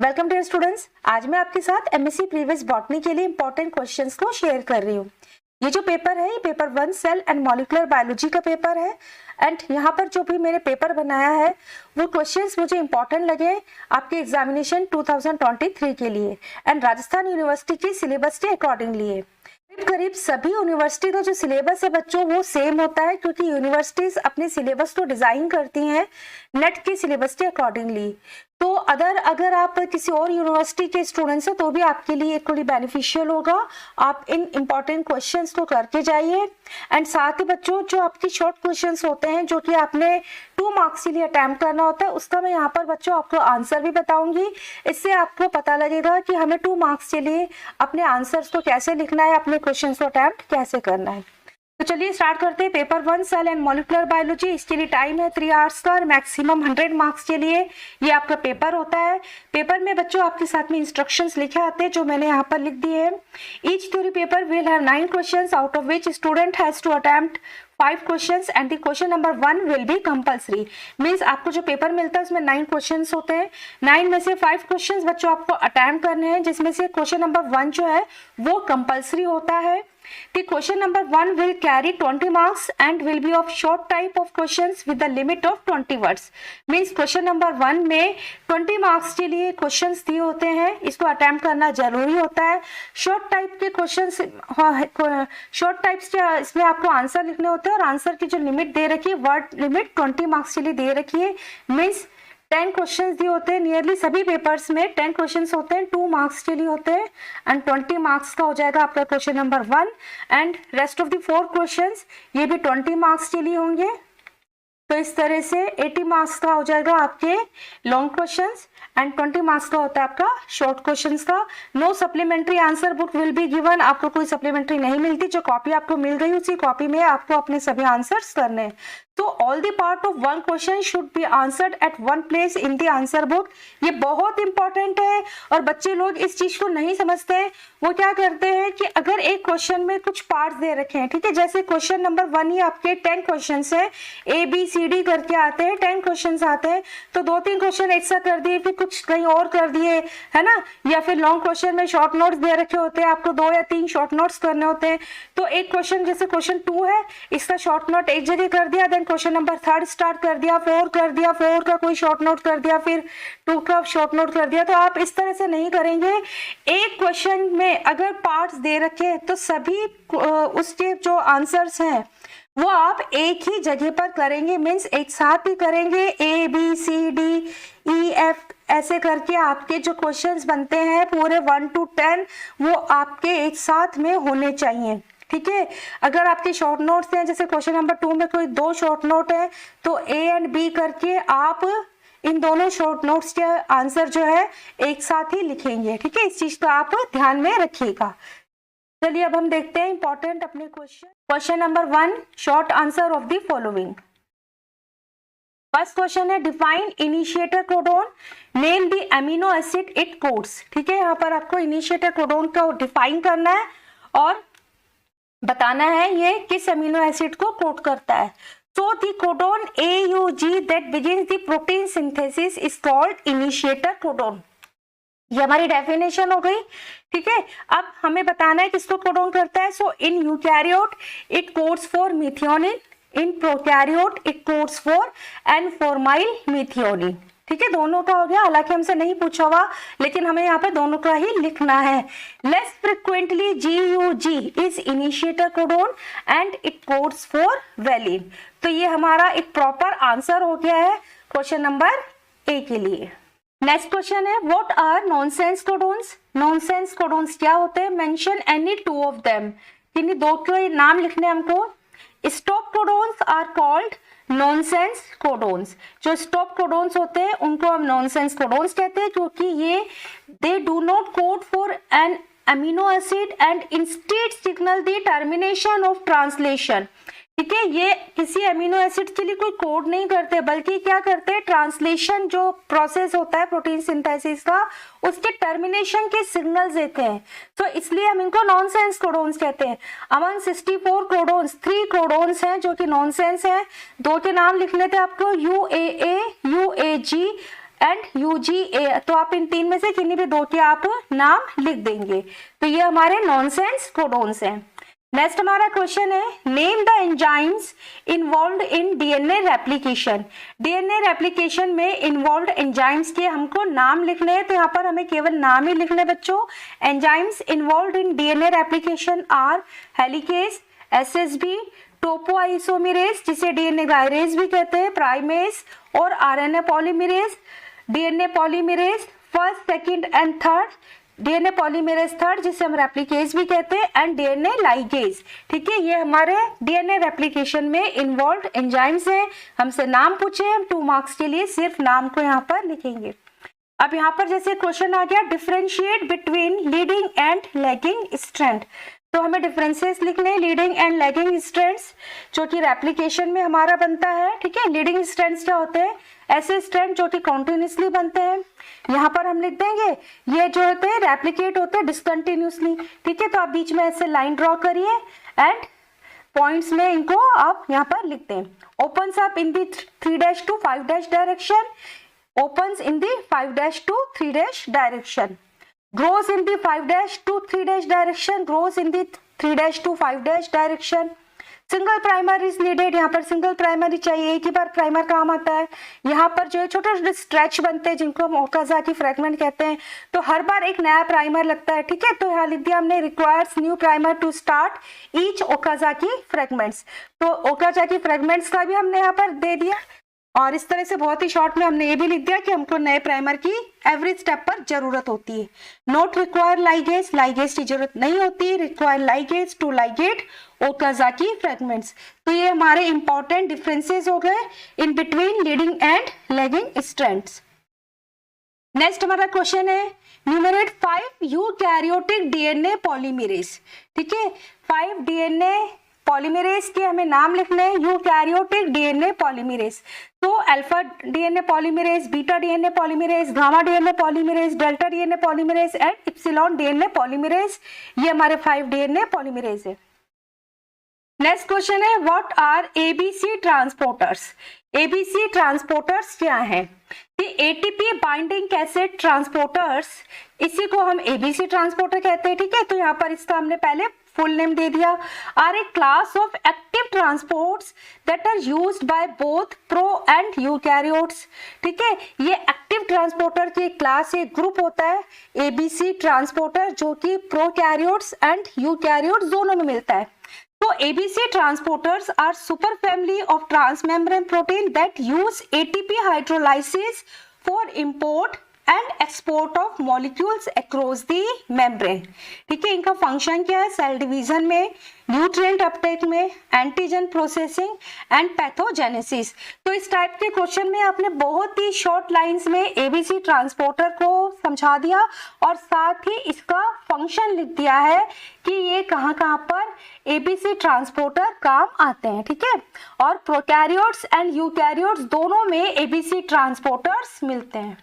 Welcome dear students. आज मैं आपके साथ एमएससी प्रीवियस बॉटनी के लिए इंपॉर्टेंट क्वेश्चंस को शेयर कर रही हूँ। ये जो पेपर है, ये paper 1 cell and molecular biology का पेपर है। एंड यहाँ पर जो भी मैंने पेपर बनाया है वो क्वेश्चंस मुझे इंपॉर्टेंट लगे आपके एग्जामिनेशन 2023 के लिए एंड राजस्थान यूनिवर्सिटी के सिलेबस के अकॉर्डिंग लिए। करीब सभी यूनिवर्सिटी का जो सिलेबस है बच्चों वो सेम होता है, क्योंकि यूनिवर्सिटीज अपने सिलेबस को डिजाइन करती हैं नेट के सिलेबस के अकॉर्डिंगली। तो अगर आप किसी और यूनिवर्सिटी के स्टूडेंट्स हैं तो भी आपके लिए इक्वली बेनिफिशियल होगा। आप इन इंपॉर्टेंट क्वेश्चंस को करके जाइए। एंड साथ ही बच्चों जो आपके शॉर्ट क्वेश्चंस होते हैं जो कि आपने 2 मार्क्स के लिए अटेम्प्ट करना होता है, उसका मैं यहाँ पर बच्चों आपको आंसर भी बताऊंगी। इससे आपको पता लगेगा कि हमें 2 मार्क्स के लिए अपने आंसर्स को कैसे लिखना है, अपने क्वेश्चंस को अटेम्प्ट कैसे करना है। तो चलिए स्टार्ट करते हैं। Paper 1 cell and molecular biology, इसके लिए टाइम है 3 आवर्स का और मैक्सिमम 100 मार्क्स के लिए ये आपका पेपर होता है। पेपर में बच्चों आपके साथ में इंस्ट्रक्शंस लिखे आते हैं जो मैंने यहाँ पर लिख दिए हैं। Each theory paper will have 9 questions out of which student has to attempt 5 questions and the question number 1 will be compulsory. Means आपको जो पेपर मिलता है उसमें 9 क्वेश्चंस होते हैं। 9 में से 5 क्वेश्चंस बच्चों आपको अटेम्प्ट करने हैं, जिसमें से क्वेश्चन नंबर 1 जो है वो कंपल्सरी होता है। The question number 1 will carry 20 marks and will be of short type of questions with the limit of 20 words. Means question number 1 में 20 marks के लिए questions दिए होते हैं, इसको attempt करना जरूरी होता है। short type के questions, short types के इसमें आपको आंसर लिखने होते हैं और आंसर की जो लिमिट दे रखी है वर्ड लिमिट 20 मार्क्स के लिए दे रखी है। मीन्स 10 क्वेश्चंस दिए होते हैं। नियरली सभी पेपर्स में 10 क्वेश्चंस होते हैं, 2 मार्क्स के लिए होते हैं एंड 20 मार्क्स का हो जाएगा आपका question number 1 and rest of the 4 questions ये भी 20 मार्क्स के लिए होंगे। तो इस तरह से 80 मार्क्स का हो जाएगा आपके लॉन्ग क्वेश्चंस एंड 20 मार्क्स का होता है आपका शॉर्ट क्वेश्चंस का। No supplementary answer book will be given, आपको कोई सप्लीमेंट्री नहीं मिलती। जो कॉपी आपको मिल गई उसी कॉपी में आपको अपने सभी आंसर्स करने हैं। तो all the part of 1 question should be answered at 1 place in the answer book. ये बहुत इंपॉर्टेंट है और बच्चे लोग इस चीज को नहीं समझते हैं। वो क्या करते हैं कि अगर एक क्वेश्चन में कुछ पार्ट्स दे रखे हैं, ठीक है, जैसे क्वेश्चन नंबर 1 ही आपके 10 क्वेश्चन है, ABCD करके आते हैं, 10 क्वेश्चन आते हैं, तो 2-3 क्वेश्चन ऐसा कर दिए, फिर कुछ कहीं और कर दिए, है ना। या फिर लॉन्ग क्वेश्चन में शॉर्ट नोट्स दे रखे होते हैं, आपको 2 या 3 शॉर्ट नोट्स करने होते हैं। तो एक क्वेश्चन जैसे क्वेश्चन 2 है, इसका शॉर्ट नोट एक जगह कर दिया, देन क्वेश्चन नंबर 3 स्टार्ट कर दिया, 4 कर दिया, 4 का कोई शॉर्ट नोट कर दिया, फिर 2 का शॉर्ट नोट कर दिया। तो आप इस तरह से नहीं करेंगे। एक क्वेश्चन में अगर पार्ट्स दे रखे तो सभी उसके जो आंसर्स हैं वो आप एक ही जगह पर करेंगे, मीन्स एक साथ ही करेंगे। ABCDEF ऐसे करके आपके जो क्वेश्चंस बनते हैं पूरे 1 to 10 वो आपके एक साथ में होने चाहिए, ठीक है। अगर आपके शॉर्ट नोट्स हैं, जैसे क्वेश्चन नंबर 2 में कोई 2 शॉर्ट नोट है, तो A एंड B करके आप इन दोनों शॉर्ट नोट्स के आंसर जो है एक साथ ही लिखेंगे, ठीक है। इस चीज को आप ध्यान में रखिएगा। चलिए अब हम देखते हैं इंपॉर्टेंट अपने question. Question number 1, short answer of the following. First question है define initiator codon, name the amino acid it codes. ठीक है, यहाँ पर आपको इनिशिएटर कोडोन का डिफाइन करना है और बताना है ये किस अमीनो एसिड को कोड करता है। So the codon AUG that begins the protein synthesis is called initiator codon। ये हमारी डेफिनेशन हो गई, ठीक है। अब हमें बताना है किसको कोडोन करता है। So in eukaryote it codes for methionine, in prokaryote it codes for N formyl methionine, ठीक है। दोनों का हो गया, हालांकि हमसे नहीं पूछा हुआ लेकिन हमें यहाँ पे दोनों का ही लिखना है। Less frequently GUG is initiator codon and it codes for valine. तो ये हमारा एक प्रॉपर आंसर हो गया है क्वेश्चन नंबर A के लिए। नेक्स्ट क्वेश्चन है what are nonsense codons. Nonsense codons क्या होते हैं। मेंशन एनी 2 ऑफ देम, किन्हीं 2 के नाम लिखने हमको। Stop codons are called nonsense codons. जो स्टॉप कोडोन्स होते हैं उनको हम नॉनसेंस कोडोन्स कहते हैं, क्योंकि ये they do not code for an amino acid and instead signal the termination of translation. ठीक है, ये किसी अमीनो एसिड के लिए कोई कोड नहीं करते, बल्कि क्या करते हैं, ट्रांसलेशन जो प्रोसेस होता है प्रोटीन सिंथेसिस का, उसके टर्मिनेशन के सिग्नल्स देते हैं। तो इसलिए हम इनको नॉनसेंस कोडोन्स कहते हैं। अमंग 64 कोडोन्स 3 कोडोन्स हैं जो कि नॉनसेंस हैं। 2 के नाम लिखने थे आपको, UAA, UAG एंड UGA, तो आप इन तीन में से किन्हीं भी दो के आप नाम लिख देंगे। तो ये हमारे नॉनसेंस कोडोन्स हैं। नेक्स्ट हमारा क्वेश्चन है, name the enzymes involved in DNA replication. DNA replication में इन्वॉल्व्ड एंजाइम्स के हमको नाम लिखने हैं, तो यहाँ पर हमें केवल नाम ही लिखने बच्चों। Enzymes involved in DNA replication are helicase, SSB, topoisomerase जिसे डीएनए गायरेज भी कहते हैं, प्राइमेज और RNA polymerase, DNA polymerase first, second and third, DNA polymerase third जिसे हम रेप्लिकेज भी कहते हैं, एंड डीएनए लाइगेज। ठीक है, ये हमारे डीएनए रेप्लिकेशन में इन्वॉल्व एंजाइम्स हैं। हमसे नाम पूछे, हम 2 मार्क्स के लिए सिर्फ नाम को यहाँ पर लिखेंगे। अब यहाँ पर जैसे क्वेश्चन आ गया, differentiate between leading and lagging strand, तो हमें डिफरेंसेस लिखने हैं लीडिंग एंड लैगिंग स्ट्रैंड्स जो कि रेप्लिकेशन में हमारा बनता है। ठीक है, लीडिंग स्ट्रैंड्स क्या होते हैं? ऐसे स्ट्रैंड जो कि कॉन्टिन्यूसली बनते हैं। यहाँ पर हम लिख देंगे ये जो होते हैं रेप्लिकेट होते हैं डिसकंटिन्यूसली। ठीक है, तो आप बीच में ऐसे लाइन ड्रॉ करिए एंड पॉइंट्स में इनको आप यहाँ पर लिखते हैं। Opens up in the 3' to 5' direction, opens in the 5' to 3' direction, grows in the 5' to 3' direction, grows in the 3' to 5' direction। Single primer is needed, यहाँ पर सिंगल प्राइमरी चाहिए, एक ही बार प्राइमर काम आता है। यहाँ पर जो है छोटे छोटे स्ट्रेच बनते हैं जिनको हम ओकाज़ाकी फ्रैगमेंट कहते हैं, तो हर बार एक नया प्राइमर लगता है। ठीक है, तो यहाँ लिख दिया हमने requires new primer to start each Okazaki fragments, तो ओकाज़ाकी फ्रैगमेंट्स का भी हमने यहाँ पर दे दिया। और इस तरह से बहुत ही शॉर्ट में हमने ये भी लिख दिया कि हमको नए प्राइमर की एवरी स्टेप पर जरूरत होती है। नोट रिक्वायर लाइगेज, लाइगेज की जरूरत नहीं होती, require ligase to ligate Okazaki fragments. तो ये हमारे इंपॉर्टेंट डिफरेंसेस हो गए in between leading and lagging strands. Next हमारा क्वेश्चन है, न्यूमरेट 5 यूकैरियोटिक डीएनए पॉलीमरेज। ठीक है, 5 डीएनए पॉलीमरेज के हमें नाम लिखने हैं, यूकैरियोटिक डीएनए पॉलीमरेज। तो alpha DNA polymerase, beta DNA polymerase, gamma DNA polymerase, delta DNA polymerase and epsilon DNA polymerase, ये हमारे 5 डीएनए पॉलीमरेज है। नेक्स्ट क्वेश्चन है, what are ABC transporters. ABC transporters क्या है? एटीपी बाइंडिंग कैसेट ट्रांसपोर्टर्स, इसी को हम एबीसी ट्रांसपोर्टर कहते हैं। ठीक है, तो यहाँ पर इसका हमने पहले फुल नेम दे दिया। Are a class of active transports that are used by both pro and eukaryotes. ठीक है, ये एक्टिव ट्रांसपोर्टर की क्लास, एक ग्रुप होता है एबीसी ट्रांसपोर्टर जो कि प्रोकैरियोट्स एंड यूकैरियोट्स दोनों में मिलता है। So ABC transporters are superfamily of transmembrane protein that use ATP hydrolysis for import and export of molecules across the membrane। ठीक है, इनका फंक्शन क्या है? सेल डिवीजन में, न्यूट्रिएंट अपटेक में, एंटीजन प्रोसेसिंग एंड पैथोजेनेसिस। तो इस टाइप के क्वेश्चन में आपने बहुत ही शॉर्ट लाइंस में एबीसी ट्रांसपोर्टर को समझा दिया और साथ ही इसका फंक्शन लिख दिया है कि ये कहाँ कहाँ पर एबीसी ट्रांसपोर्टर काम आते हैं। ठीक है, और प्रोकैरियोट्स एंड यूकैरियोट्स दोनों में एबीसी ट्रांसपोर्टर्स मिलते हैं।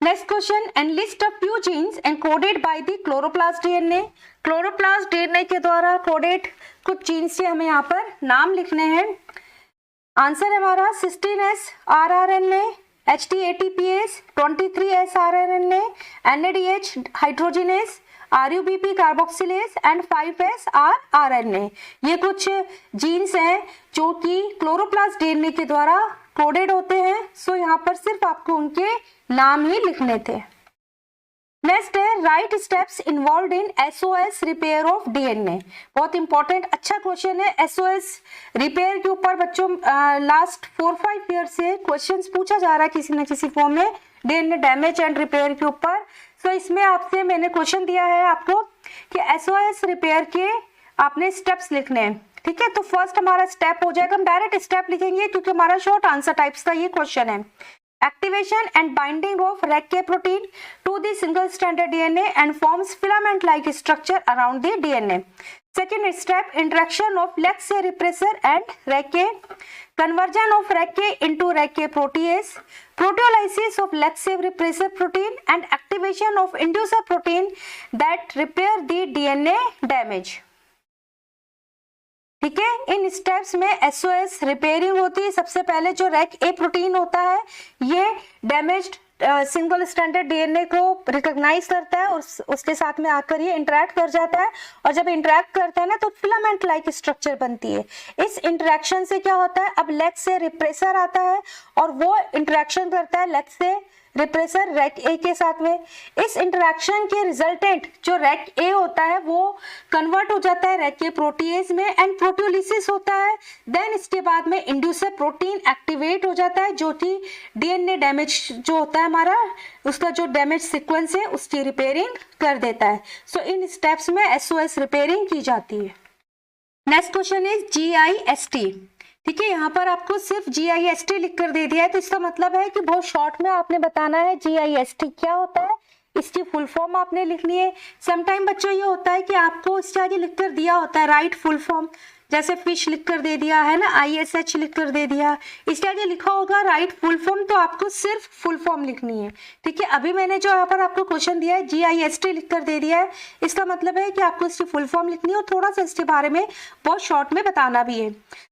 Next question, enlist a few genes encoded by the chloroplast DNA. Chloroplast DNA के द्वारा कोडेड कुछ जीन्स के हमें यहाँ पर नाम लिखने हैं। आंसर है हमारा 16S rRNA, HTATPase, 23S rRNA, NADH हाइड्रोजिनेस, RUBP carboxylase and 5S rRNA। ये कुछ जीन्स हैं जो कि क्लोरोप्लास्ट डीएनए के द्वारा कोडेड होते हैं। सो यहाँ पर सिर्फ आपको उनके नाम ही लिखने थे। नेक्स्ट है, right steps involve in SOS repair of DNA. बहुत इंपॉर्टेंट अच्छा क्वेश्चन है। SOS रिपेयर के ऊपर बच्चों लास्ट 4-5 ईयर से क्वेश्चंस पूछा जा रहा है किसी न किसी फॉर्म में डीएनए डैमेज एंड रिपेयर के ऊपर। सो इसमें आपसे मैंने क्वेश्चन दिया है आपको कि SOS रिपेयर के आपने स्टेप्स लिखने हैं। ठीक है, तो फर्स्ट हमारा स्टेप हो जाएगा, हम डायरेक्ट स्टेप लिखेंगे क्योंकि हमारा शॉर्ट आंसर टाइप्स का ये क्वेश्चन है। Activation and binding of REC protein to the single stranded DNA and forms filament like structure around the DNA. Second step, interaction of LEC repressor and REC, conversion of REC into REC protease, proteolysis of LEC repressor protein and activation of inducer protein that repair the DNA damage। ठीक है। इन steps में SOS repairing होती है। सबसे पहले जो rack ए protein होता है ये डैमेज्ड सिंगल स्ट्रैंडेड डीएनए को रिकॉग्नाइज करता है और उसके साथ में आकर ये इंटरेक्ट कर जाता है, और जब इंटरेक्ट करता है ना तो फिलामेंट लाइक स्ट्रक्चर बनती है। इस इंटरेक्शन से क्या होता है, अब लेग से रिप्रेसर आता है और वो इंटरेक्शन करता है लेग से रिप्रेसर रैक ए के साथ में। इस इंटरेक्शन के रिजल्टेंट जो रैक ए होता है वो कन्वर्ट हो जाता है रैक ए प्रोटीएज में एंड प्रोटियोलिसिस होता है। देन इसके बाद में इंड्यूसर प्रोटीन एक्टिवेट हो जाता है जो कि डीएनए डैमेज जो होता है हमारा, उसका जो डैमेज सीक्वेंस है उसकी रिपेयरिंग कर देता है। सो इन स्टेप्स में एसओएस रिपेयरिंग की जाती है। Next question is GIST. ठीक है, यहाँ पर आपको सिर्फ जीआईएसटी लिख कर दे दिया है, तो इसका मतलब है कि बहुत शॉर्ट में आपने बताना है जीआईएसटी क्या होता है, इसकी फुल फॉर्म आपने लिखनी है। समटाइम बच्चों ये होता है कि आपको इसके आगे लिख कर दिया होता है राइट फुल फॉर्म, जैसे फिश लिख कर दे दिया है ना, ISH लिख कर दे दिया, इसके आगे लिखा होगा राइट फुल फॉर्म, तो आपको सिर्फ फुल फॉर्म लिखनी है। ठीक है, अभी मैंने जो यहाँ पर आपको क्वेश्चन दिया है GIST लिख कर दे दिया है, इसका मतलब है कि आपको इसकी फुल फॉर्म लिखनी है और थोड़ा सा इसके बारे में बहुत शॉर्ट में बताना भी है।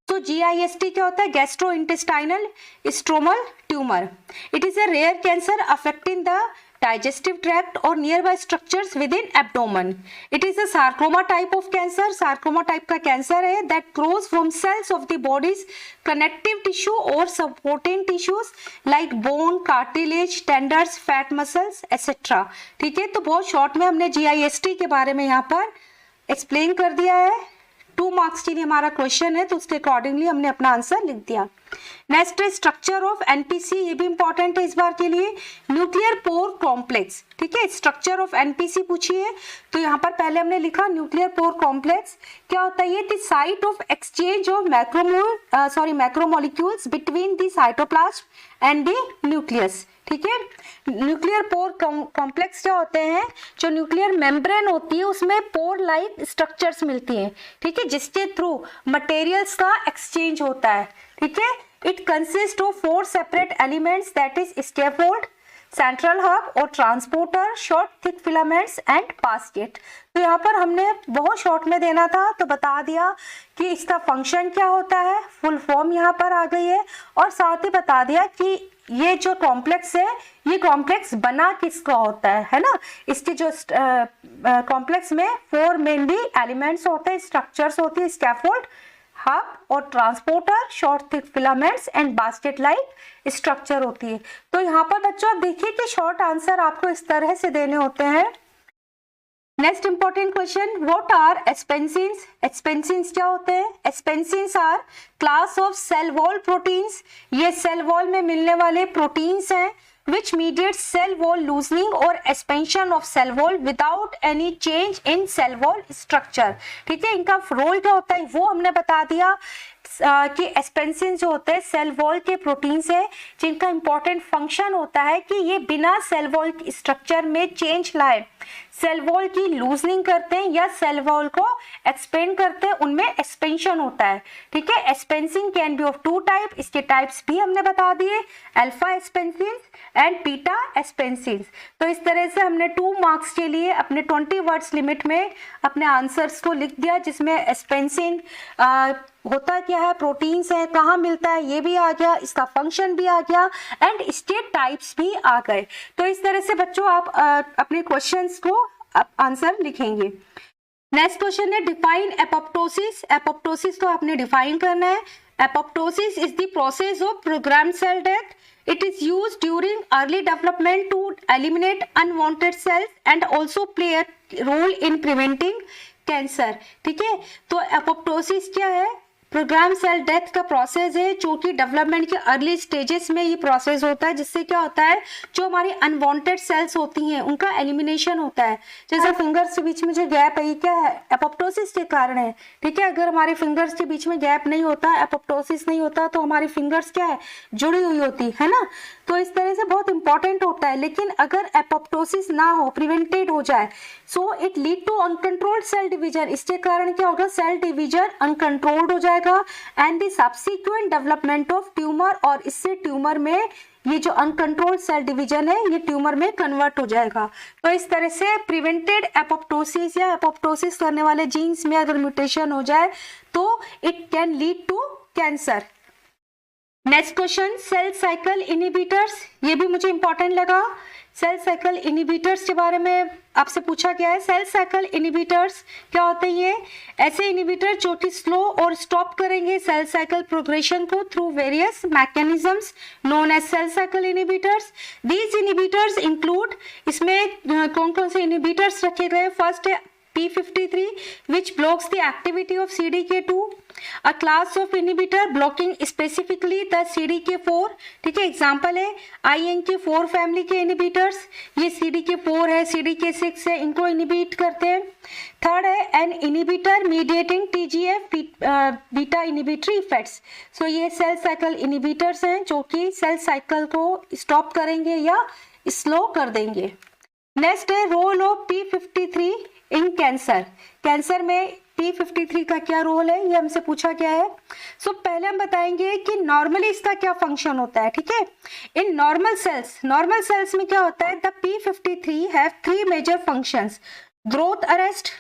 तो GIST क्या होता है, gastro intestinal stromal tumour. It is a rare cancer affecting the digestive tract or nearby structures within abdomen. It is a sarcoma type of cancer. Sarcoma type का कैंसर है that grows from cells of the body's connective tissue or supporting tissues like bone, cartilage, tendons, fat muscles, etc. ठीक है, तो बहुत short में हमने GIST के बारे में यहाँ पर एक्सप्लेन कर दिया है। 2 मार्क्स के लिए हमारा क्वेश्चन है तो उसके अकॉर्डिंगली हमने अपना आंसर लिख दिया। नेक्स्ट है स्ट्रक्चर ऑफ एनपीसी, ये भी इंपॉर्टेंट है इस बार के लिए। न्यूक्लियर पोर कॉम्प्लेक्स, ठीक है, स्ट्रक्चर ऑफ एनपीसी पूछी है तो यहाँ पर पहले हमने लिखा न्यूक्लियर पोर कॉम्प्लेक्स क्या होता है, ये the site of exchange of macromolecules between the cytoplasm and the nucleus. ठीक है, न्यूक्लियर पोर कॉम्प्लेक्स क्या होते हैं, जो न्यूक्लियर मेम्ब्रेन होती है उसमें पोर लाइक स्ट्रक्चर्स मिलती हैं, ठीक है, जिसके थ्रू मटेरियल्स का एक्सचेंज होता है। ठीक है, it consist of 4 separate elements that is scaffold, central hub और transporter, short thick filaments and basket. तो यहाँ पर हमने बहुत शॉर्ट में देना था तो बता दिया कि इसका फंक्शन क्या होता है, फुल फॉर्म यहाँ पर आ गई है, और साथ ही बता दिया कि ये जो कॉम्प्लेक्स है ये कॉम्प्लेक्स बना किसका होता है ना। इसके जो कॉम्प्लेक्स में 4 मेनली एलिमेंट्स होते हैं, स्ट्रक्चर्स होती है, स्कैफोल्ड, हब और transporter, short thick filaments and basket like structure होती है। तो यहाँ पर बच्चों आप देखिए कि शॉर्ट आंसर आपको इस तरह से देने होते हैं। Next important question, what are expansins. Expansins क्या होते हैं, expansins are class of cell wall proteins, ये सेल वॉल में मिलने वाले प्रोटीन्स हैं which mediates cell wall loosening or expansion of cell wall without any change in cell wall structure। ठीक है, इनका रोल क्या होता है वो हमने बता दिया कि एस्पेंसिन जो होते हैं सेल वॉल के प्रोटीन्स है जिनका इंपॉर्टेंट फंक्शन होता है कि ये बिना सेल वॉल स्ट्रक्चर में चेंज लाए सेल वॉल की लूजनिंग करते हैं या सेल वॉल को एक्सपेंड करते हैं, उनमें एक्सपेंशन होता है। ठीक है, एक्सपेंसिन कैन बी ऑफ 2 टाइप, इसके टाइप्स भी हमने बता दिए, अल्फा एक्सपेंसिन एंड बीटा एक्सपेंसिन। तो इस तरह से हमने 2 मार्क्स के लिए अपने 20 वर्ड्स लिमिट में अपने आंसर्स को लिख दिया, जिसमें एक्सपेंसिन होता क्या है, प्रोटीन्स है, कहाँ मिलता है ये भी आ गया, इसका फंक्शन भी आ गया एंड इसके टाइप्स भी आ गए। तो इस तरह से बच्चों आप अपने क्वेश्चंस को आंसर लिखेंगे। नेक्स्ट क्वेश्चन है डिफाइन एपोप्टोसिस। एपोप्टोसिस को आपने डिफाइन करना है। Apoptosis is the process of programmed cell death. It is used during early development to eliminate unwanted cells and also play a role in preventing cancer। ठीक है, तो apoptosis क्या है, programme cell death का process है जो कि development के अर्ली स्टेजेस में ये प्रोसेस होता है, जिससे क्या होता है जो हमारी अनवांटेड सेल्स होती हैं उनका एलिमिनेशन होता है। जैसे फिंगर्स के बीच में जो गैप है ये क्या है, एपोप्टोसिस के कारण है। ठीक है, अगर हमारे फिंगर्स के बीच में गैप नहीं होता, एपोप्टोसिस नहीं होता, तो हमारी फिंगर्स क्या है, जुड़ी हुई होती है ना। तो इस तरह से बहुत इंपॉर्टेंट होता है। लेकिन अगर एपोप्टोसिस ना हो, प्रिवेंटेड हो जाए, so it lead to uncontrolled cell division. इसके कारण क्या होगा, सेल डिवीजन अनकंट्रोल्ड हो जाएगा जाएगा and the subsequent development of tumour, और इससे ट्यूमर में ये जो अनकंट्रोल्ड सेल डिवीजन है ये ट्यूमर में कन्वर्ट हो जाएगा। तो इस तरह से प्रिवेंटेड एपोप्टोसिस या एपोप्टोसिस करने वाले जीन्स में अगर म्यूटेशन हो जाए तो it can lead to cancer. Next question, cell cycle inhibitors, ये भी मुझे इंपॉर्टेंट लगा। सेल साइकिल इनहिबिटर्स के बारे में आपसे पूछा गया है। सेल साइकिल इनहिबिटर्स क्या होते हैं? ये ऐसे इनहिबिटर जो कि स्लो और स्टॉप करेंगे सेल साइकिल प्रोग्रेशन को through various mechanisms known as cell cycle inhibitors. These inhibitors include, इसमें कौन कौन से इनहिबिटर्स रखे गए? फर्स्ट है P53 which blocks the activity of CDK2, a class of inhibitor blocking specifically the CDK4, ठीक है। एग्जाम्पल है INK4 फैमिली के इनहिबिटर्स, ये CDK4 है, CDK6 है, इनको इनहिबिट करते हैं। थर्ड है an inhibitor mediating TGF beta inhibitory effects, so ये सेल साइकिल इनहिबिटर्स हैं जो कि सेल साइकिल को स्टॉप करेंगे या स्लो कर देंगे। नेक्स्ट है role of P53 in cancer. Cancer में P53 का क्या रोल है ये हमसे पूछा गया है। सो पहले हम बताएंगे कि नॉर्मली इसका क्या फंक्शन होता है, ठीक है। इन नॉर्मल सेल्स में क्या होता है? The P53 have 3 major functions, growth arrest,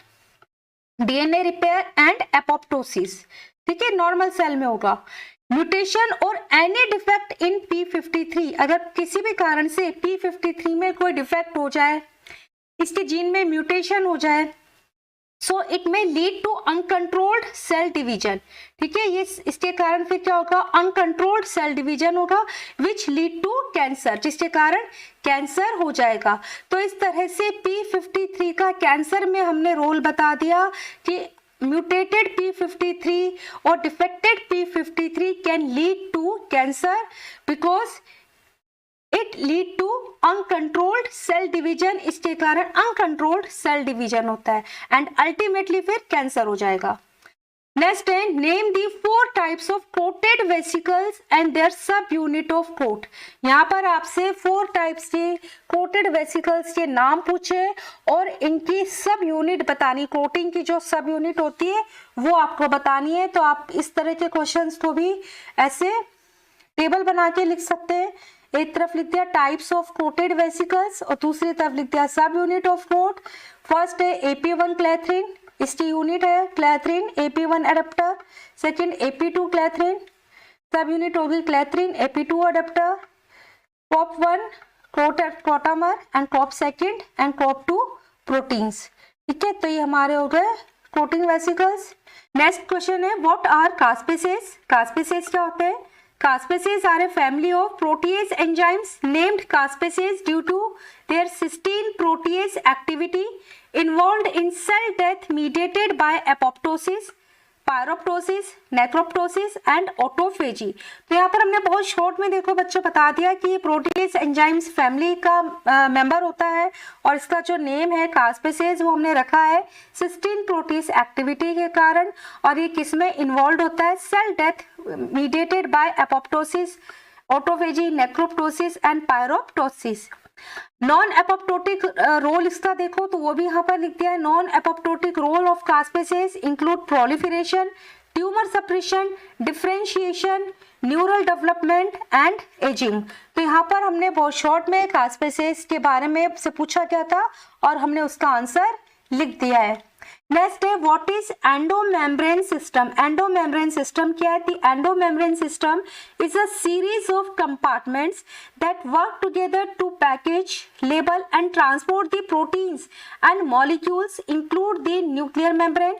DNA repair and apoptosis, ठीक है। नॉर्मल सेल में होगा म्यूटेशन और एनी डिफेक्ट इन P53, अगर किसी भी कारण से P53 में कोई डिफेक्ट हो जाए, इसके जीन में म्यूटेशन हो जाए, so it may lead to uncontrolled cell division, ठीक है। ये इसके कारण फिर क्या होगा? अनकंट्रोल्ड सेल डिवीजन होगा विच लीड टू कैंसर, जिसके कारण कैंसर हो जाएगा। तो इस तरह से P53 का कैंसर में हमने रोल बता दिया कि म्यूटेटेड P53 और defected P53 can lead to cancer because it lead to uncontrolled cell division, इसके कारण अनकंट्रोल्ड सेल डिवीजन होता है एंड अल्टीमेटली फिर कैंसर हो जाएगा। नेक्स्ट है name the 4 types of coated vesicles and their subunit of coat. यहाँ पर आपसे 4 टाइप्स के कोटेड वेसिकल्स के नाम पूछे और इनकी सब यूनिट बतानी, कोटिंग की जो सब यूनिट होती है वो आपको बतानी है। तो आप इस तरह के क्वेश्चंस को भी ऐसे टेबल बना के लिख सकते हैं। एक तरफ लिख दिया टाइप्स ऑफ कोटेड वेसिकल्स और दूसरी तरफ लिख दिया सब यूनिट ऑफ कोट। फर्स्ट है AP1 क्लैथरिन, इसकी यूनिट है क्लैथरिन AP1 adapter. Second AP2 क्लैथरिन, subunit होगी clathrin AP2 adaptor. COP1 coatomer and COP2 and COP2 proteins, ठीक है। तो ये हमारे हो गए कोटिंग वेसिकल्स। नेक्स्ट क्वेश्चन है व्हाट आर कास्पेसेस। कास्पेसेस क्या होते हैं? Caspases are a family of protease enzymes named caspases due to their cysteine protease activity involved in cell death mediated by apoptosis, pyroptosis, necroptosis and autophagy। तो यहाँ पर हमने बहुत short में देखो बच्चों बता दिया कि ये प्रोटीज एंजाइम्स फैमिली का मेंबर होता है और इसका जो नेम है कास्पेसेज वो हमने रखा है सिस्टीन प्रोटीज एक्टिविटी के कारण, और ये किसमें इन्वॉल्व होता है? Cell death mediated by apoptosis, autophagy, necroptosis and pyroptosis. Non apoptotic role इसका देखो तो वो भी यहाँ पर लिख दिया है। Non apoptotic role of caspases include proliferation, tumour suppression, differentiation, neural development and ageing. तो यहाँ पर हमने बहुत शॉर्ट में कास्पेसेस के बारे में से पूछा गया था और हमने उसका आंसर लिख दिया है। नेक्स्ट है what is endomembrane system. Endomembrane system क्या है? The endomembrane system is a series of compartments that work together to package, label and transport the proteins and molecules include the nuclear membrane,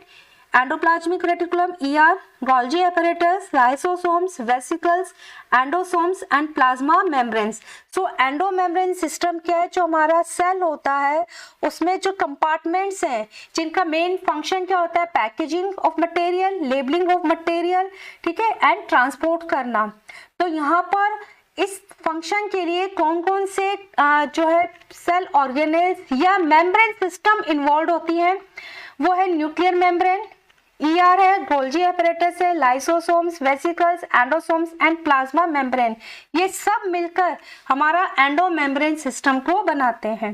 endoplasmic reticulum ER, Golgi apparatus, lysosomes, vesicles, endosomes and plasma membranes. So endomembrane system क्या है? जो हमारा cell होता है उसमें जो compartments हैं जिनका मेन फंक्शन क्या होता है? Packaging of material, labelling of material, ठीक है, एंड ट्रांसपोर्ट करना। तो यहाँ पर इस फंक्शन के लिए कौन कौन से जो है सेल ऑर्गेनेल्स या मेम्ब्रेन सिस्टम इन्वॉल्व होती हैं? वो है न्यूक्लियर मेम्ब्रेन, ER है, गोल्जी apparatus है, lysosomes, vesicles, endosomes and plasma membrane. ये सब मिलकर हमारा एंडोमेम्ब्रेन सिस्टम को बनाते हैं।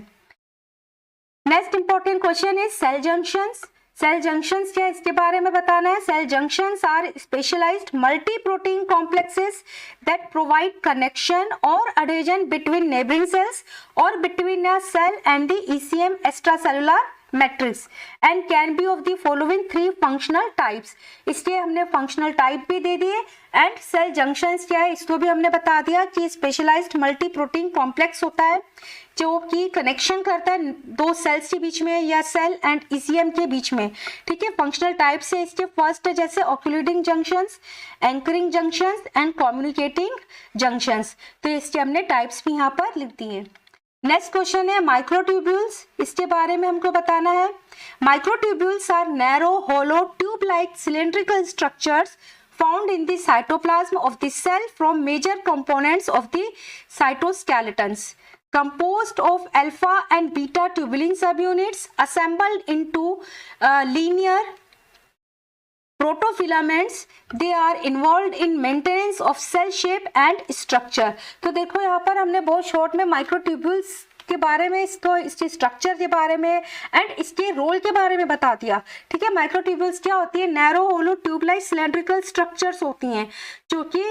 Next important question is cell junctions. Cell junctions क्या है इसके बारे में बताना है। Cell junctions are specialised multi protein complexes that provide connection और अडेजन बिटवीन नेबरिंग सेल्स और between a cell and the ECM extracellular matrix and can be of the following 3 functional types. इसके हमने फंक्शनल टाइप भी दे दिए। And cell junctions क्या है इसको भी हमने बता दिया कि स्पेशलाइज्ड मल्टी प्रोटीन कॉम्प्लेक्स होता है जो कि कनेक्शन करता है दो सेल्स के बीच में या सेल एंड ECM के बीच में। ठीक है, फंक्शनल टाइप से इसके फर्स्ट है जैसे occluding junctions, anchoring junctions and communicating junctions. तो इसके हमने टाइप्स भी यहाँ पर लिख दिए। नेक्स्ट क्वेश्चन है माइक्रोट्यूब्यूल्स, इसके बारे में हमको बताना है। Microtubules are narrow hollow tube like cylindrical structures found in the cytoplasm of the cell from major components of the cytoskeletons composed of alpha and beta tubulin subunits assembled into linear protofilaments. They are involved in maintenance of cell shape and structure. तो देखो यहाँ पर हमने बहुत short में microtubules के बारे में, इसके स्ट्रक्चर के बारे में एंड इसके रोल के बारे में बता दिया। ठीक है, माइक्रोट्यूब्यूल्स क्या होती है, नैरो होलो ट्यूबलाइक सिलेंड्रिकल स्ट्रक्चर्स होती हैं जो कि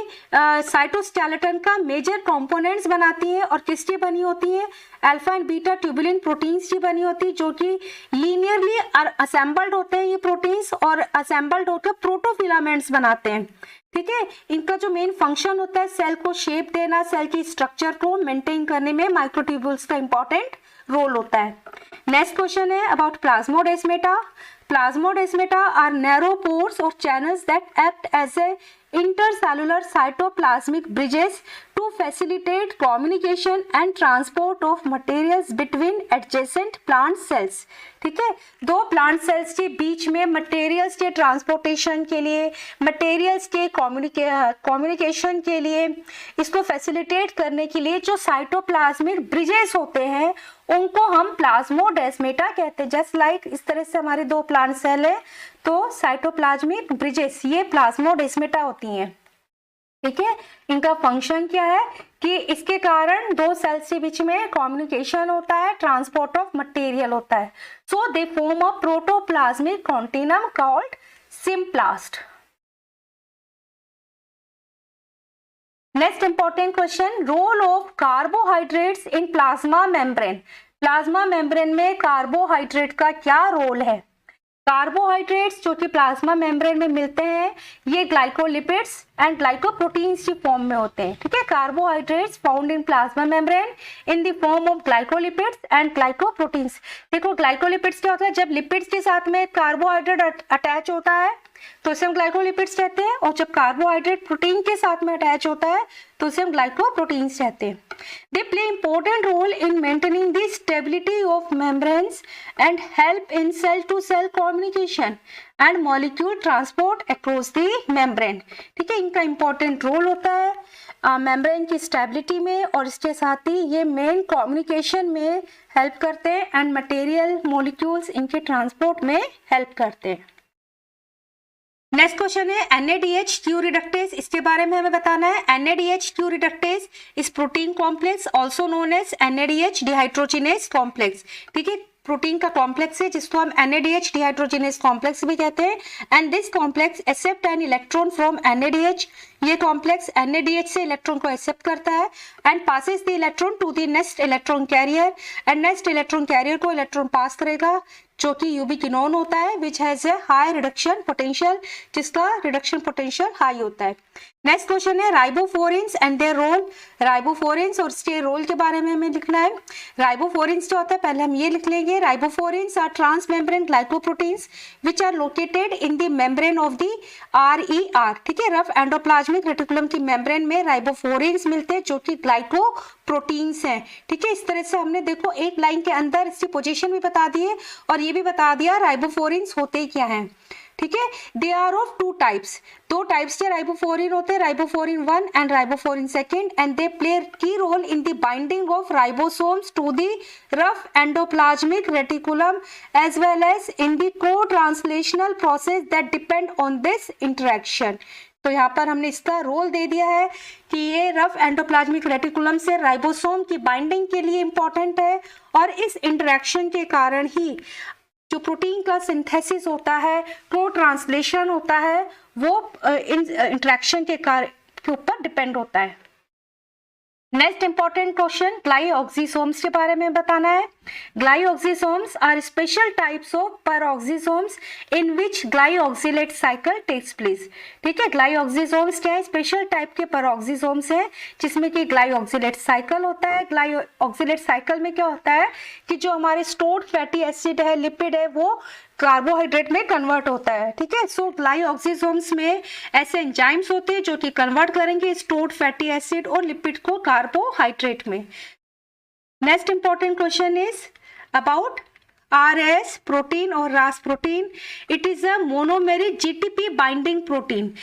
साइटोस्केलेटन का मेजर कंपोनेंट्स बनाती हैं और किसकी बनी होती हैं, alpha and beta tubulin proteins की बनी होती है जो कि लीनियरली असेंबल्ड होते हैं ये प्रोटीन्स और असेंबल्ड होकर प्रोटोफिलामेंट्स बनाते हैं। ठीक है, इनका जो मेन फंक्शन होता है सेल को शेप देना, सेल की स्ट्रक्चर को मेंटेन करने में माइक्रोट्यूब्यूल्स का इंपॉर्टेंट रोल होता है। नेक्स्ट क्वेश्चन है about plasmodesmata. Plasmodesmata are narrow pores और channels that act as a intercellular cytoplasmic bridges to facilitate communication and transport of materials between adjacent plant cells। ठीक है, दो प्लांट सेल्स के बीच में materials के ट्रांसपोर्टेशन के लिए, मटेरियल्स के कम्युनिकेशन के लिए, इसको फैसिलिटेट करने के लिए जो साइटोप्लाज्मिक ब्रिजेस होते हैं उनको हम प्लाज्मोडेस्मेटा कहते हैं। जस्ट लाइक इस तरह से हमारे दो प्लांट सेल है तो साइटोप्लाज्मिक ब्रिजेस ये प्लाज्मोडेस्मेटा होती हैं। ठीक है, इनका फंक्शन क्या है कि इसके कारण दो सेल्स के बीच में कम्युनिकेशन होता है, ट्रांसपोर्ट ऑफ मटेरियल होता है। So they form a protoplasmic continuum called symplast. Next important question, role of carbohydrates in plasma membrane. Plasma membrane में कार्बोहाइड्रेट का क्या रोल है। कार्बोहाइड्रेट्स जो कि प्लाज्मा मेम्ब्रेन में मिलते हैं ये ग्लाइकोलिपिड्स एंड ग्लाइकोप्रोटीन्स की फॉर्म में होते हैं। ठीक है, carbohydrates found in plasma membrane in the form of glycolipids and glycoproteins. देखो ग्लाइकोलिपिड्स क्या होता है, जब लिपिड्स के साथ में कार्बोहाइड्रेट अटैच होता है तो उसे हम ग्लाइकोलिपिड्स कहते हैं और जब कार्बोहाइड्रेट प्रोटीन के साथ में अटैच होता है तो उसे हम ग्लाइकोप्रोटीन्स कहते हैं। They play important role in maintaining the stability of membranes and help in cell to cell communication and molecule transport across the membrane. ठीक है, इनका इंपॉर्टेंट रोल होता है मेम्ब्रेन की स्टेबिलिटी में और इसके साथ ही ये मेन कम्युनिकेशन में हेल्प करते हैं एंड मटेरियल मॉलिक्यूल्स इनके ट्रांसपोर्ट में हेल्प करते हैं। नेक्स्ट क्वेश्चन है NADH क्यू रिडक्टेज, इसके बारे में हमें बताना है। NADH क्यू रिडक्टेज इस protein complex also known as NADH dehydrogenase complex. ठीक है, प्रोटीन का कॉम्प्लेक्स है जिसको हम NADH डिहाइड्रोजिनेज कॉम्प्लेक्स भी कहते हैं and this complex accept an electron from NADH। ये कॉम्प्लेक्स NADH से इलेक्ट्रॉन को एक्सेप्ट करता है and passes the electron to the next electron carrier and next electron carrier को इलेक्ट्रॉन पास करेगा जो कि यूबिक्विनोन होता है which has a high reduction potential, जिसका रिडक्शन पोटेंशियल हाई होता है। नेक्स्ट क्वेश्चन है ribophorins and their role. Ribophorins और इसके रोल के बारे में हमें लिखना है। राइबोफोरिन्स क्या होता है पहले हम ये लिख लेंगे। Ribophorins are trans membrane glycoproteins which are located in the membrane of the RER। ठीक है, रफ एंडोप्लाज्मिक रेटिकुलम की मेम्ब्रेन में राइबोफोरिन्स मिलते हैं जो कि ग्लाइकोप्रोटीन्स हैं। ठीक है, इस तरह से हमने देखो एक लाइन के अंदर इसकी पोजीशन भी बता दी है और ये भी बता दिया राइबोफोरिन्स होते क्या हैं। ठीक है, they are of two types, दो टाइप्स के राइबोफोरिन होते हैं, ribophorin 1 and ribophorin 2 and they play key role in the binding of ribosomes to the rough endoplasmic reticulum as well as in the cotranslational process that depend on this interaction. तो यहाँ पर हमने इसका role दे दिया है कि ये rough endoplasmic reticulum से राइबोसोम की बाइंडिंग के लिए इंपॉर्टेंट है और इस इंटरेक्शन के कारण ही जो प्रोटीन का सिंथेसिस होता है, प्रो ट्रांसलेशन होता है, वो इंटरेक्शन के कार्य के ऊपर डिपेंड होता है। नेक्स्ट इंपॉर्टेंट क्वेश्चन, ग्लाइऑक्सिसोम्स के बारे में बताना है। Glyoxysomes are special types of peroxisomes in which glyoxylate cycle takes place. ठीक है, ग्लाइऑक्सिसोम्स क्या है? स्पेशल टाइप के पेरोक्सिसोम्स है जिसमें कि ग्लाइऑक्सिलेट साइकिल होता है। ग्लाइऑक्सिलेट साइकिल में क्या होता है कि जो हमारे स्टोर्ड फैटी एसिड है, लिपिड है, वो कार्बोहाइड्रेट में कन्वर्ट होता है। ठीक है, सो ग्लाइऑक्सिसोम्स में ऐसे एंजाइम्स होते हैं जो कि कन्वर्ट करेंगे स्टोर्ड फैटी एसिड और लिपिड को कार्बोहाइड्रेट में। Next important question is about RS protein और RAS protein. It is a monomeric GTP binding protein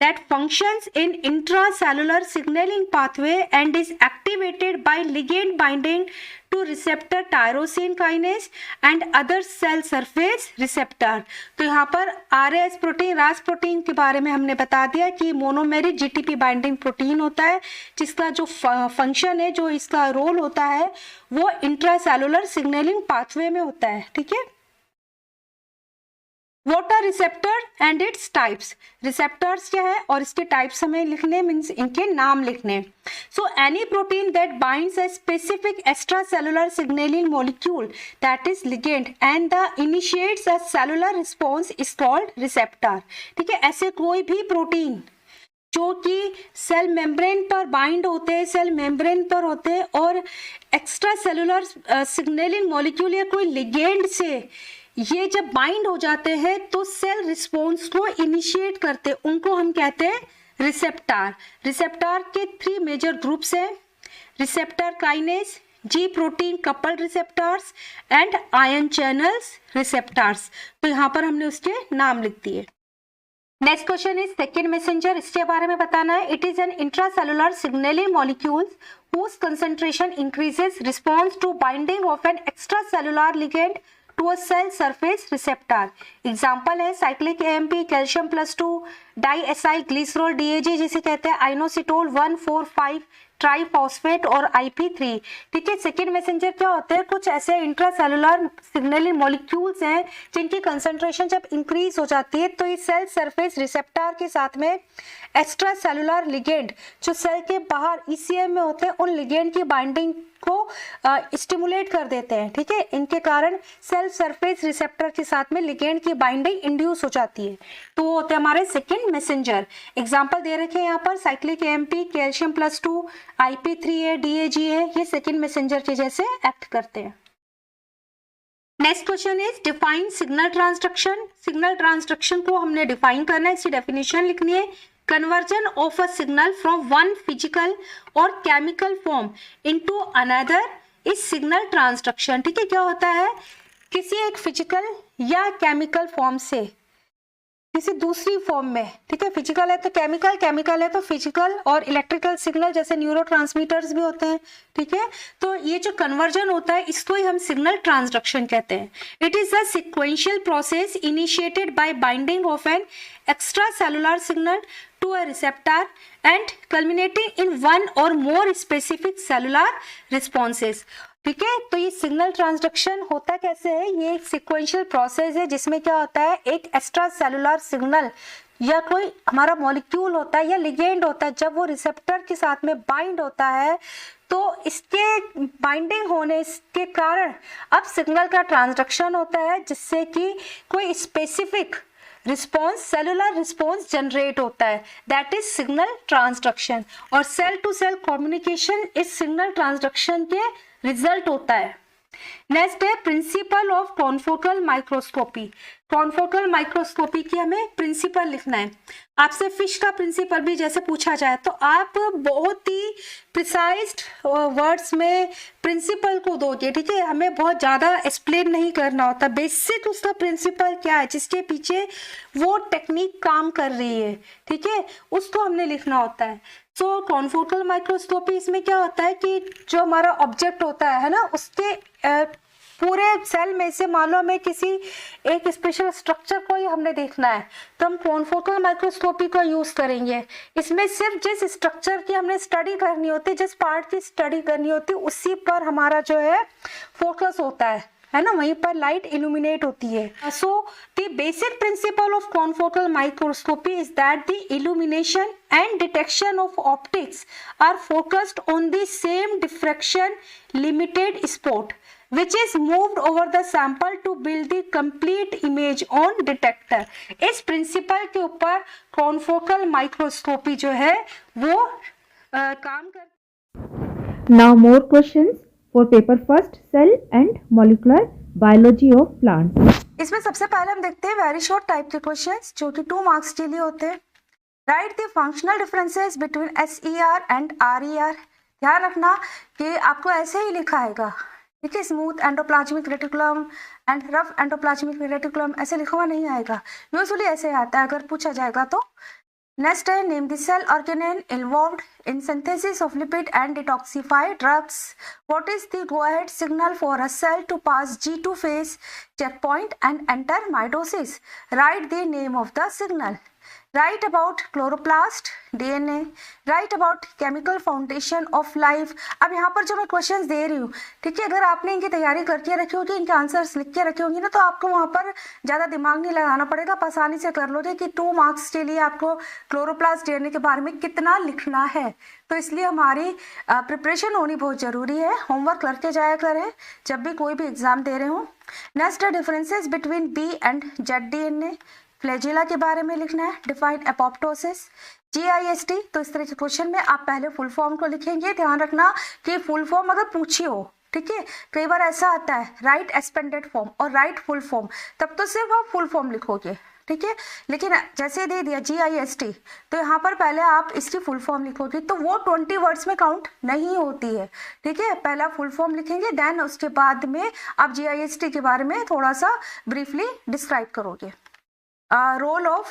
that functions in intracellular signaling pathway and is activated by ligand binding to receptor tyrosine kinase and other cell surface receptor। तो यहाँ पर RS protein, RAS protein के बारे में हमने बता दिया कि मोनोमेरिक GTP बाइंडिंग प्रोटीन होता है जिसका जो फंक्शन है, जो इसका रोल होता है, वो इंट्रासेलुलर सिग्नलिंग पाथवे में होता है। ठीक है, What are receptor and its types? Receptors क्या है और इसके types हमें लिखने, मीन्स इनके नाम लिखने। So any protein that binds a specific extracellular signaling molecule, that is ligand, and the initiates a cellular response is called receptor। ठीक है, ऐसे कोई भी प्रोटीन जो कि सेल मेम्ब्रेन पर बाइंड होते हैं, सेल मेम्ब्रेन पर होते हैं और एक्स्ट्रा सेलुलर सिग्नलिंग मॉलिक्यूल या कोई लिगेंड से ये जब बाइंड हो जाते हैं तो सेल रिस्पॉन्स को इनिशिएट करते, उनको हम कहते हैं रिसेप्टर। रिसेप्टर के 3 मेजर ग्रुप्स हैं, receptor kinase, G protein coupled receptors and ion channels receptors. तो यहाँ पर हमने उसके नाम लिख दिए। Next question is second messenger, इसके बारे में बताना है। It is an intracellular signalling molecule whose concentration increases response to binding of an extracellular ligand to a cell surface receptor। Example है cyclic AMP, calcium +2, diacyl glycerol DAG जिसे कहते हैं, inositol 1,4,5 triphosphate और IP3। ठीक है, second messenger क्या होते हैं? कुछ ऐसे इंट्रासेलुलर सिग्नलिंग मॉलिक्यूल्स हैं जिनकी कंसंट्रेशन जब इंक्रीज हो जाती है तो इस सेल सरफेस रिसेप्टर के साथ में एक्स्ट्रा सेलुलर लिगेंड जो सेल के बाहर ECM में होते हैं, उन लिगेंड की बाइंडिंग को स्टिमुलेट कर देते हैं। ठीक है, इनके कारण सेल सरफेस रिसेप्टर के साथ में लिगेंड की बाइंडिंग इंड्यूस हो जाती है, तो वो होते हैं हमारे सेकेंड मैसेंजर। एग्जांपल दे रखे हैं यहाँ पर साइक्लिक AMP, कैल्शियम +2, IP3 है, DAG है, ये सेकेंड मैसेंजर के जैसे एक्ट करते हैं। Next question is define signal transduction. Signal transduction को हमने डिफाइन करना है, इसकी डेफिनेशन लिखनी है। Conversion of a signal from one physical or chemical form into another is signal transduction। ठीक है, क्या होता है? किसी एक फिजिकल या केमिकल फॉर्म से किसी दूसरी फॉर्म में, ठीक है, फिजिकल है तो केमिकल, केमिकल है तो फिजिकल, और इलेक्ट्रिकल सिग्नल जैसे न्यूरोट्रांसमीटर्स भी होते हैं। ठीक है, तो ये जो कन्वर्जन होता है इसको ही हम सिग्नल ट्रांसडक्शन कहते हैं। It is a sequential process initiated by binding of an extra cellular signal to a receptor and culminating in one or more specific cellular responses। ठीक है, तो ये सिग्नल ट्रांसडक्शन होता कैसे है? ये एक सिक्वेंशियल प्रोसेस है जिसमें क्या होता है, एक एक्स्ट्रा सेलुलर सिग्नल या कोई हमारा मॉलिक्यूल होता है या लिगेंड होता है, जब वो रिसेप्टर के साथ में बाइंड होता है तो इसके बाइंडिंग होने के कारण अब सिग्नल का ट्रांसडक्शन होता है जिससे कि कोई specific response, cellular response generate होता है, दैट इज सिग्नल ट्रांसडक्शन। और सेल टू सेल कम्युनिकेशन इस सिग्नल ट्रांसडक्शन के रिजल्ट होता है। नेक्स्ट है principle of confocal microscopy. Confocal microscopy की हमें प्रिंसिपल लिखना है। आपसे फिश का प्रिंसिपल भी जैसे पूछा जाए तो आप बहुत ही प्रिसाइज्ड वर्ड्स में प्रिंसिपल को दोगे। ठीक है, हमें बहुत ज़्यादा एक्सप्लेन नहीं करना होता, बेसिक उसका प्रिंसिपल क्या है जिसके पीछे वो टेक्निक काम कर रही है, ठीक है, उसको हमने लिखना होता है। सो कॉन्फोकल माइक्रोस्कोपी इसमें क्या होता है कि जो हमारा ऑब्जेक्ट होता है ना, उसके पूरे सेल में से मान लो हमें किसी एक स्पेशल स्ट्रक्चर को ही हमने देखना है तो हम कॉन्फोकल माइक्रोस्कोपी का यूज़ करेंगे। इसमें सिर्फ जिस स्ट्रक्चर की हमने स्टडी करनी होती है, जिस पार्ट की स्टडी करनी होती है, उसी पर हमारा जो है फोकस होता है। है ना, वहीं पर लाइट इल्यूमिनेट होती है। So the basic principle of confocal microscopy is that the illumination and detection of optics are focused on the same diffraction limited spot which is moved over the sample to build the complete image on detector। इस principal के ऊपर confocal microscopy जो है वो काम कर। Now more questions for paper first, cell and molecular biology of plants। इसमें सबसे पहले हम देखते हैं वेरी शॉर्ट टाइप के क्वेश्चंस जो कि 2 मार्क्स के लिए होते हैं। Right the functional differences between SER and RER। ध्यान रखना कि आपको ऐसे ही लिखा आएगा, ठीक है, smooth endoplasmic reticulum and rough endoplasmic reticulum ऐसे लिखा हुआ नहीं आएगा, यूजुअली ऐसे आता है अगर पूछा जाएगा तो। नेक्स्ट है name the cell organelle involved in synthesis of lipid and detoxify drugs. What is the go ahead signal for a cell to pass G2 phase checkpoint and enter mitosis? Write the name of the signal। Write about chloroplast, DNA। Write about chemical foundation of life। अब यहाँ पर जो मैं questions दे रही हूँ, ठीक है, अगर आपने इनकी तैयारी करके रखी होगी, इनके आंसर्स लिख के रखे होंगे ना, तो आपको वहाँ पर ज़्यादा दिमाग नहीं लगाना पड़ेगा, आप आसानी से कर लोगे कि 2 मार्क्स के लिए आपको क्लोरोप्लास्ट DNA के बारे में कितना लिखना है। तो इसलिए हमारी प्रिपरेशन होनी बहुत ज़रूरी है, होमवर्क करके जाया करें जब भी कोई भी एग्जाम दे रहे हो। नेक्स्ट है differences between B and Z DNA। Flagella के बारे में लिखना है। Define apoptosis. GIST। तो इस तरह के क्वेश्चन में आप पहले फुल फॉर्म को लिखेंगे। ध्यान रखना कि फुल फॉर्म अगर पूछी हो, ठीक है, कई बार ऐसा आता है राइट एक्सपेंडेड फॉर्म और राइट फुल फॉर्म, तब तो सिर्फ आप फुल फॉर्म लिखोगे, ठीक है, लेकिन जैसे दे दिया GIST तो यहाँ पर पहले आप इसकी फुल फॉर्म लिखोगे तो वो 20 वर्ड्स में काउंट नहीं होती है, ठीक है, पहला फुल फॉर्म लिखेंगे, देन उसके बाद में आप GIST के बारे में थोड़ा सा ब्रीफली डिस्क्राइब करोगे। Role of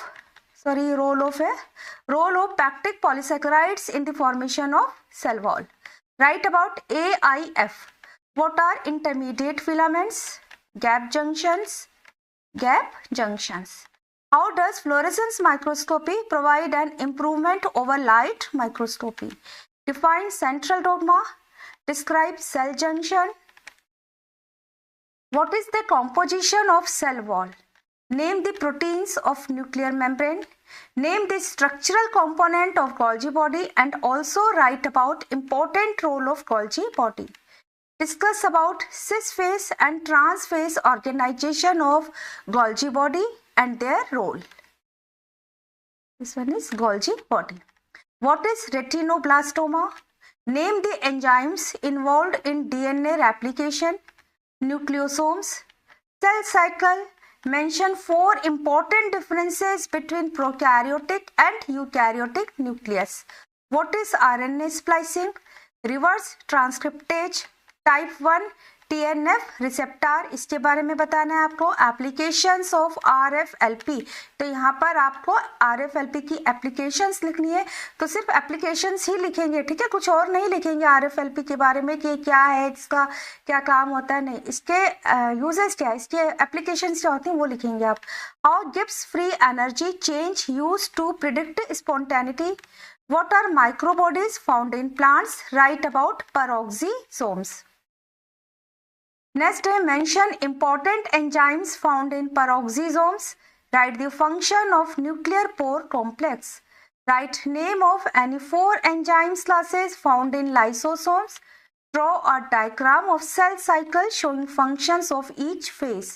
peptide polysaccharides in the formation of cell wall। Write about AIF। What are intermediate filaments? Gap junctions। How does fluorescence microscopy provide an improvement over light microscopy? Define central dogma। Describe cell junction। What is the composition of cell wall? Name the proteins of nuclear membrane। Name the structural component of Golgi body and also write about important role of Golgi body। Discuss about cis phase and trans phase organization of Golgi body and their role। This one is Golgi body। What is retinoblastoma? Name the enzymes involved in DNA replication, nucleosomes, cell cycle। Mention 4 important differences between prokaryotic and eukaryotic nucleus। What is RNA splicing? Reverse transcriptase। Type 1 TNF receptor, इसके बारे में बताना है आपको। Applications of RFLP, तो यहाँ पर आपको RFLP की एप्लीकेशंस लिखनी है, तो सिर्फ एप्लीकेशंस ही लिखेंगे, ठीक है, कुछ और नहीं लिखेंगे RFLP के बारे में कि क्या है, इसका क्या काम होता है, नहीं, इसके यूजेस क्या है, इसके एप्लीकेशंस क्या होती हैं वो लिखेंगे आप। How Gibbs free energy change use to predict spontaneity. What are microbodies found in plants? Write about peroxisomes। Next, mention important enzymes found in peroxisomes। Write the function of nuclear pore complex। Write name of any 4 enzymes classes found in lysosomes। Draw a diagram of cell cycle showing functions of each phase।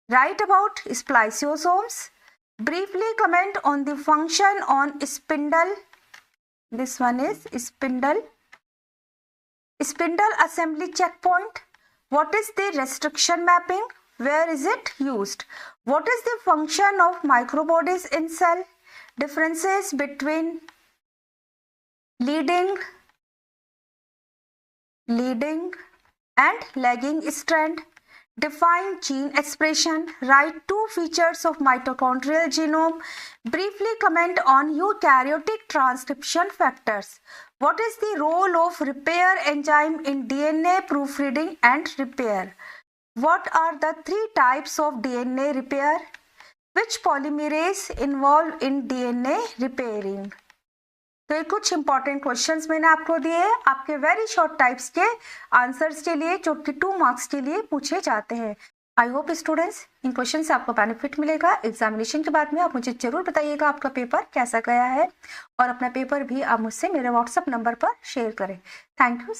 Write about spliceosomes। Briefly comment on the function on spindle। This one is spindle assembly checkpoint। What is the restriction mapping? Where is it used? What is the function of microbodies in cell? Differences between leading and lagging strand। Define gene expression। Write 2 features of mitochondrial genome। Briefly comment on eukaryotic transcription factors। What is the role of repair enzyme in DNA proofreading and repair? What are the 3 types of DNA repair? Which polymerase involved in DNA repairing? तो ये कुछ important questions मैंने आपको दिए हैं आपके very short types के answers के लिए, जो कि 2 मार्क्स के लिए पूछे जाते हैं। I hope students in question से आपको बेनिफिट मिलेगा। एग्जामिनेशन के बाद में आप मुझे जरूर बताइएगा आपका पेपर कैसा गया है, और अपना पेपर भी आप मुझसे मेरे व्हाट्सएप नंबर पर शेयर करें। Thank you.